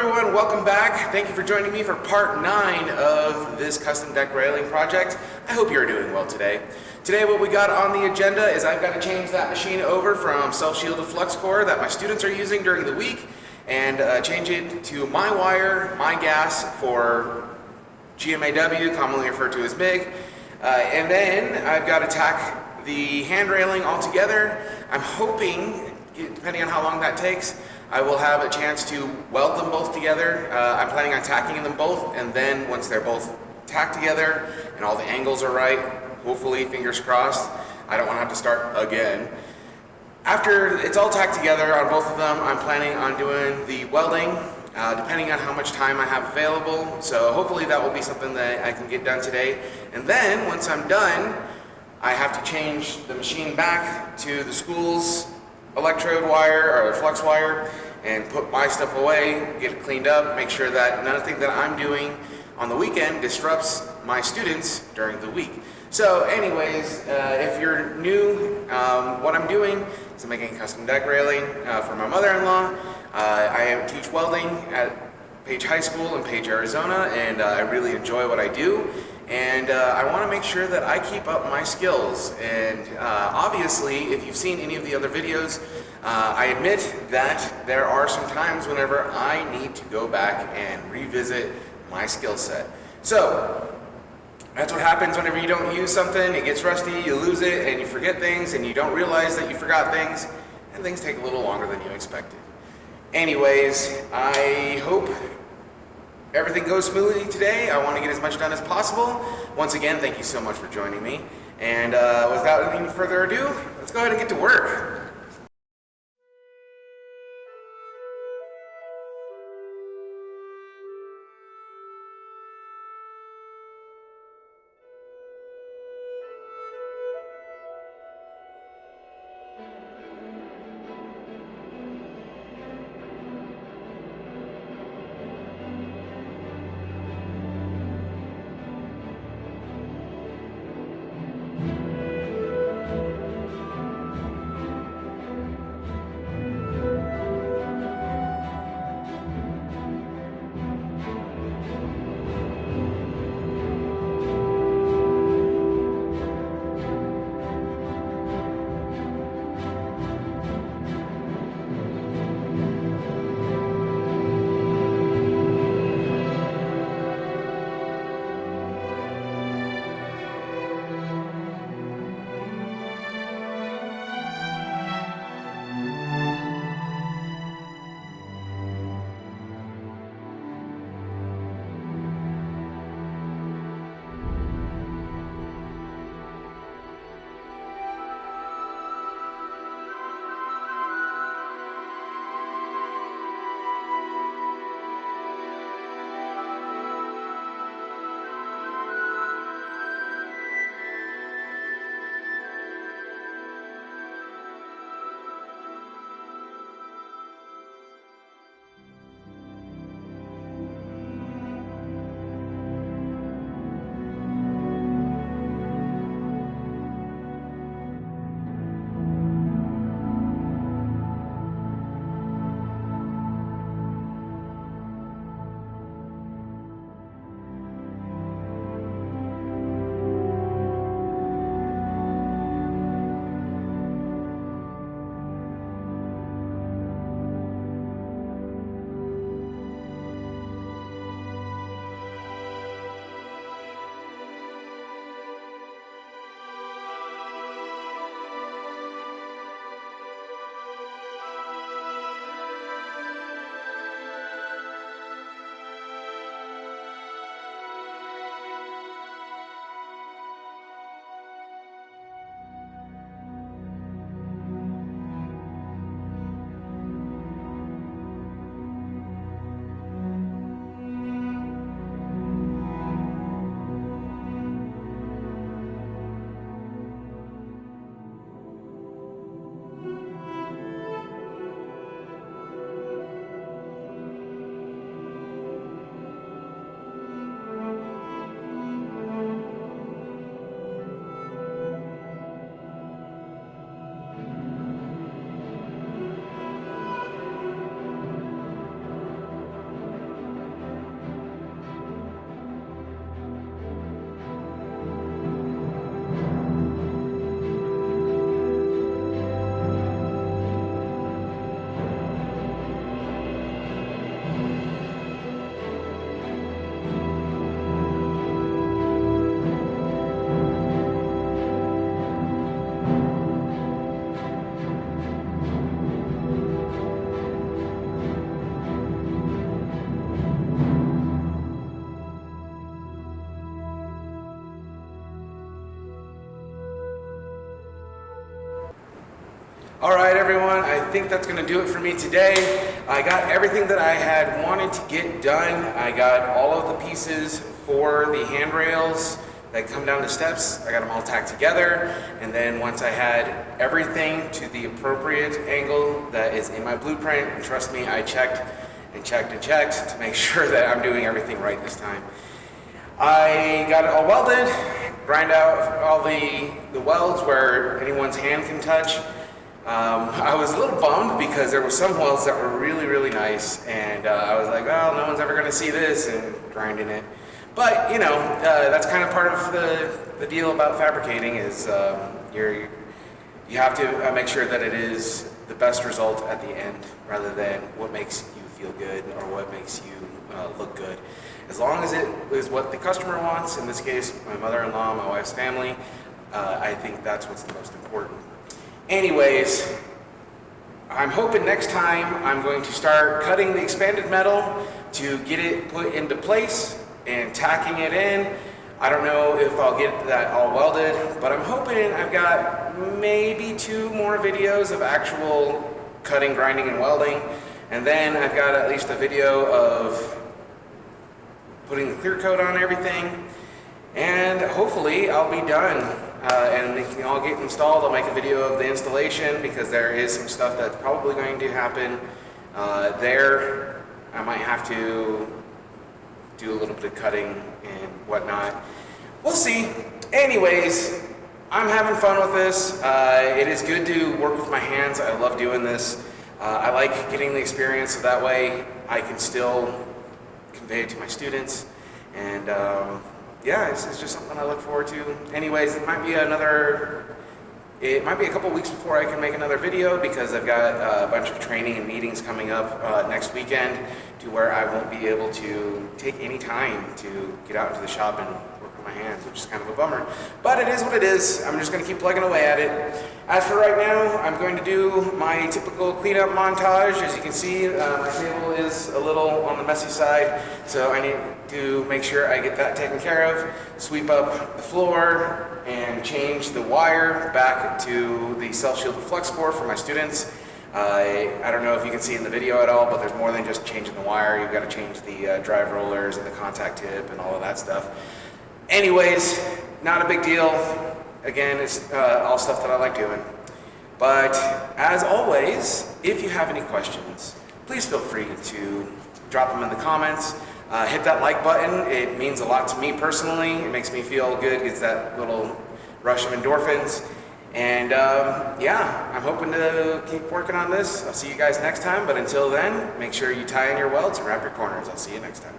everyone, welcome back. Thank you for joining me for part 9 of this custom deck railing project. I hope you're doing well today. Today what we got on the agenda is I've got to change that machine over from self-shielded flux core that my students are using during the week and change it to my wire, my gas for GMAW, commonly referred to as MIG. And then I've got to tack the hand railing all together. I'm hoping, depending on how long that takes, I will have a chance to weld them both together. I'm planning on tacking them both, and then once they're both tacked together and all the angles are right, hopefully, fingers crossed, I don't want to have to start again. After it's all tacked together on both of them, I'm planning on doing the welding, depending on how much time I have available. So hopefully that will be something that I can get done today. And then once I'm done, I have to change the machine back to the school's electrode wire or flux wire and put my stuff away, get it cleaned up, make sure that nothing that I'm doing on the weekend disrupts my students during the week. So anyways, if you're new, what I'm doing is I'm making a custom deck railing for my mother-in-law. I teach welding at Page High School in Page, Arizona, and I really enjoy what I do. And I want to make sure that I keep up my skills. And obviously, if you've seen any of the other videos, I admit that there are some times whenever I need to go back and revisit my skill set. So that's what happens whenever you don't use something. It gets rusty, you lose it, and you forget things, and you don't realize that you forgot things, and things take a little longer than you expected. Anyways, I hope everything goes smoothly today. I want to get as much done as possible. Once again, thank you so much for joining me. And without any further ado, let's go ahead and get to work. All right, everyone, I think that's gonna do it for me today. I got everything that I had wanted to get done. I got all of the pieces for the handrails that come down the steps. I got them all tacked together. And then once I had everything to the appropriate angle that is in my blueprint, and trust me, I checked and checked and checked to make sure that I'm doing everything right this time. I got it all welded, grind out all the welds where anyone's hand can touch. I was a little bummed because there were some welds that were really, really nice, and I was like, well, no one's ever going to see this, and grinding it. But, you know, that's kind of part of the deal about fabricating is you have to make sure that it is the best result at the end rather than what makes you feel good or what makes you look good. As long as it is what the customer wants, in this case, my mother-in-law, my wife's family, I think that's what's the most important. Anyways, I'm hoping next time I'm going to start cutting the expanded metal to get it put into place and tacking it in. I don't know if I'll get that all welded, but I'm hoping I've got maybe 2 more videos of actual cutting, grinding, and welding. And then I've got at least a video of putting the clear coat on everything. And hopefully I'll be done. And they can all get installed. I'll make a video of the installation because there is some stuff that's probably going to happen there. I might have to do a little bit of cutting and whatnot. We'll see. Anyways, I'm having fun with this. It is good to work with my hands. I love doing this. I like getting the experience so that way I can still convey it to my students. And yeah, this is just something I look forward to. Anyways, it might be a couple weeks before I can make another video because I've got a bunch of training and meetings coming up next weekend to where I won't be able to take any time to get out into the shop and work with my hands, which is kind of a bummer. But it is what it is. I'm just going to keep plugging away at it. As for right now, I'm going to do my typical cleanup montage. As you can see, my table is a little on the messy side, so I need to make sure I get that taken care of, sweep up the floor, and change the wire back to the self-shielded flex core for my students. I don't know if you can see in the video at all, but there's more than just changing the wire. You've got to change the drive rollers and the contact tip and all of that stuff. Anyways, not a big deal. Again, it's all stuff that I like doing. But as always, if you have any questions, please feel free to drop them in the comments. Hit that like button. It means a lot to me personally. It makes me feel good. Gets that little rush of endorphins. And yeah, I'm hoping to keep working on this. I'll see you guys next time. But until then, make sure you tie in your welds and wrap your corners. I'll see you next time.